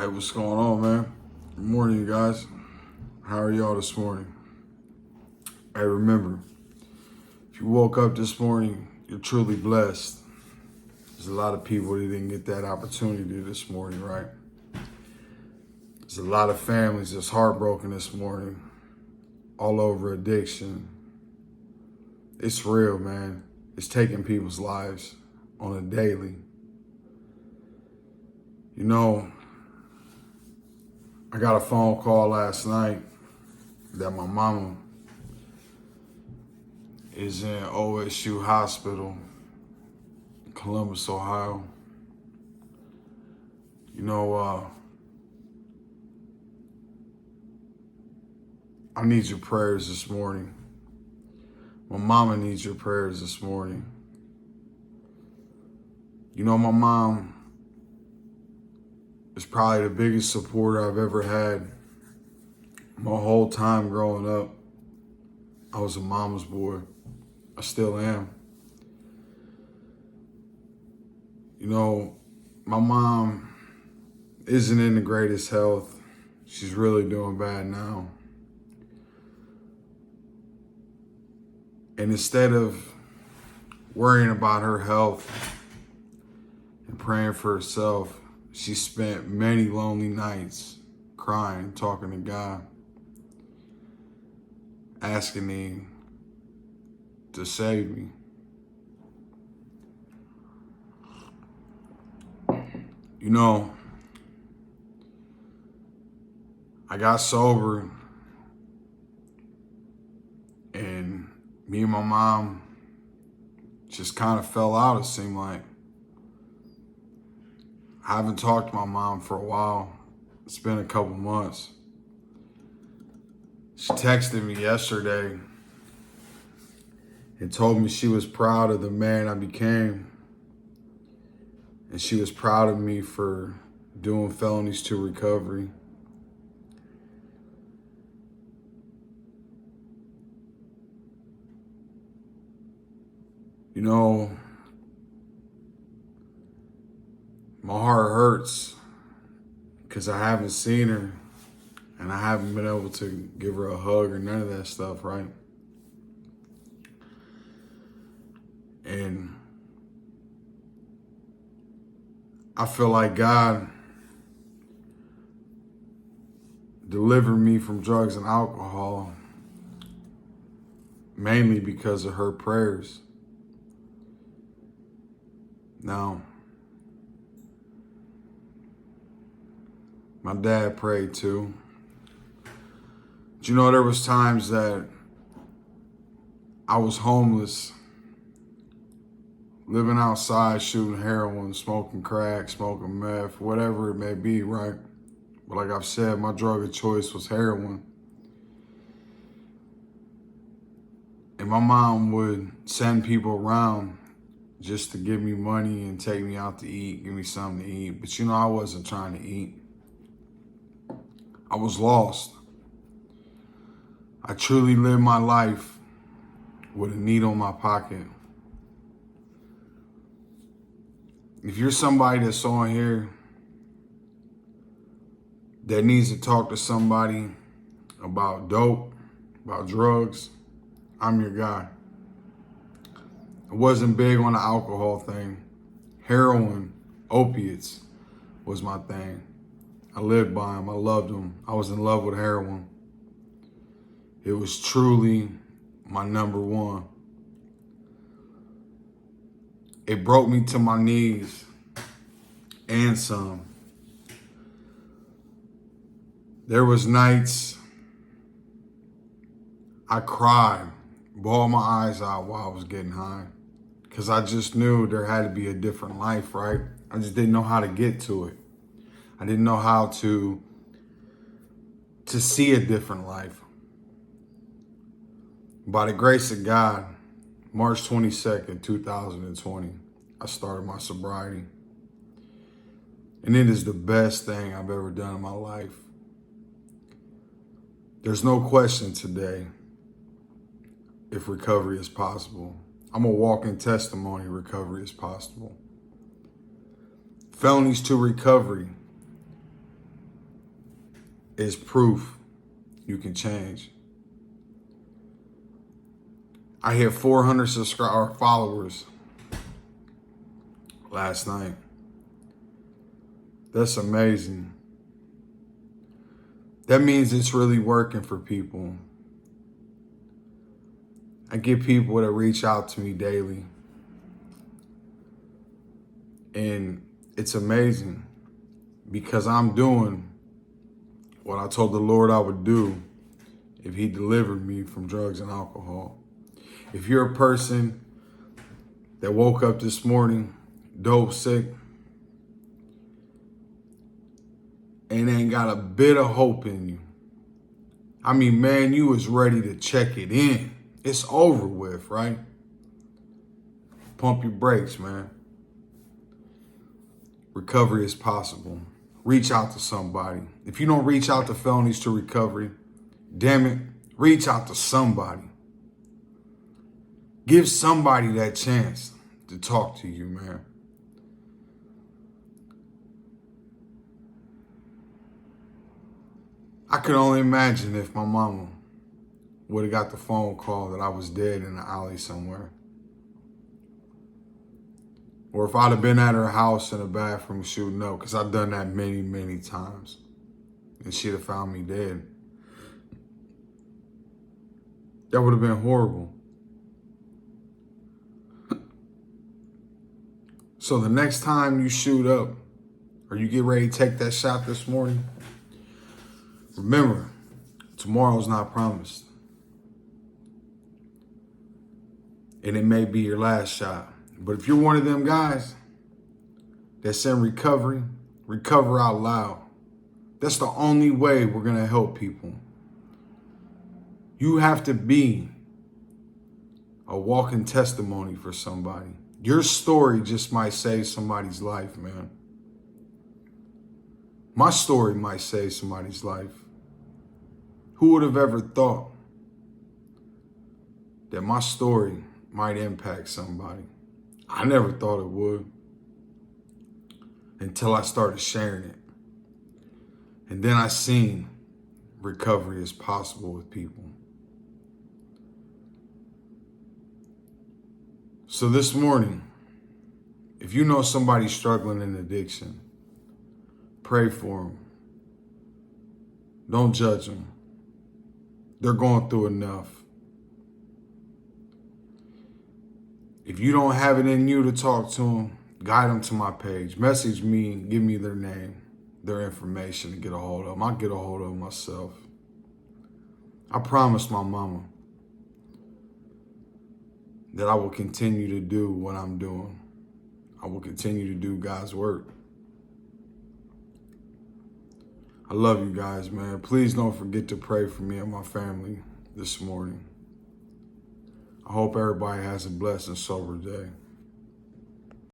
Hey, what's going on, man? Good morning, you guys. How are y'all this morning? Hey, remember, if you woke up this morning, you're truly blessed. There's a lot of people that didn't get that opportunity this morning, right? There's a lot of families that's heartbroken this morning, all over addiction. It's real, man. It's taking people's lives on a daily. You know, I got a phone call last night that my mama is in OSU Hospital, Columbus, Ohio. You know, I need your prayers this morning. My mama needs your prayers this morning. You know, my mom is probably the biggest supporter I've ever had. My whole time growing up, I was a mama's boy. I still am. You know, my mom isn't in the greatest health. She's really doing bad now. And instead of worrying about her health and praying for herself, she spent many lonely nights crying, talking to God, asking Him to save me. You know, I got sober and me and my mom just kind of fell out, it seemed like. I haven't talked to my mom for a while. It's been a couple months. She texted me yesterday and told me she was proud of the man I became. And she was proud of me for doing felonies to recovery. You know, my heart hurts because I haven't seen her and I haven't been able to give her a hug or none of that stuff, right? And I feel like God delivered me from drugs and alcohol mainly because of her prayers. Now, my dad prayed too. But you know, there was times that I was homeless, living outside, shooting heroin, smoking crack, smoking meth, whatever it may be, right? But like I've said, my drug of choice was heroin. And my mom would send people around just to give me money and take me out to eat, give me something to eat. But you know, I wasn't trying to eat. I was lost. I truly lived my life with a needle in my pocket. If you're somebody that's on here that needs to talk to somebody about dope, about drugs, I'm your guy. I wasn't big on the alcohol thing. Heroin, opiates was my thing. I lived by them. I loved them. I was in love with heroin. It was truly my number one. It broke me to my knees and some. There was nights I cried, bawled my eyes out while I was getting high. Because I just knew there had to be a different life, right? I just didn't know how to get to it. I didn't know how to see a different life. By the grace of God, March 22nd, 2020, I started my sobriety. And it is the best thing I've ever done in my life. There's no question today if recovery is possible. I'm a walking testimony recovery is possible. Felonies to recovery is proof you can change. I hit 400 followers last night. That's amazing. That means it's really working for people. I get people that reach out to me daily. And it's amazing because I'm doing what I told the Lord I would do if he delivered me from drugs and alcohol. If you're a person that woke up this morning dope sick and ain't got a bit of hope in you, I mean, man, you was ready to check it in. It's over with, right? Pump your brakes, man. Recovery is possible. Reach out to somebody. If you don't reach out to Felonies to Recovery, damn it, reach out to somebody. Give somebody that chance to talk to you, man. I could only imagine if my mama would have got the phone call that I was dead in the alley somewhere. Or if I'd have been at her house in the bathroom shooting up, because I've done that many, many times. And she'd have found me dead. That would have been horrible. So the next time you shoot up or you get ready to take that shot this morning, remember, tomorrow's not promised. And it may be your last shot. But if you're one of them guys that's in recovery, recover out loud. That's the only way we're going to help people. You have to be a walking testimony for somebody. Your story just might save somebody's life, man. My story might save somebody's life. Who would have ever thought that my story might impact somebody? I never thought it would until I started sharing it. And then I seen recovery is possible with people. So this morning, if you know somebody struggling in addiction, pray for them. Don't judge them. They're going through enough. If you don't have it in you to talk to them, guide them to my page. Message me, give me their name, their information to get a hold of them. I'll get a hold of them myself. I promised my mama that I will continue to do what I'm doing. I will continue to do God's work. I love you guys, man. Please don't forget to pray for me and my family this morning. I hope everybody has a blessed and sober day.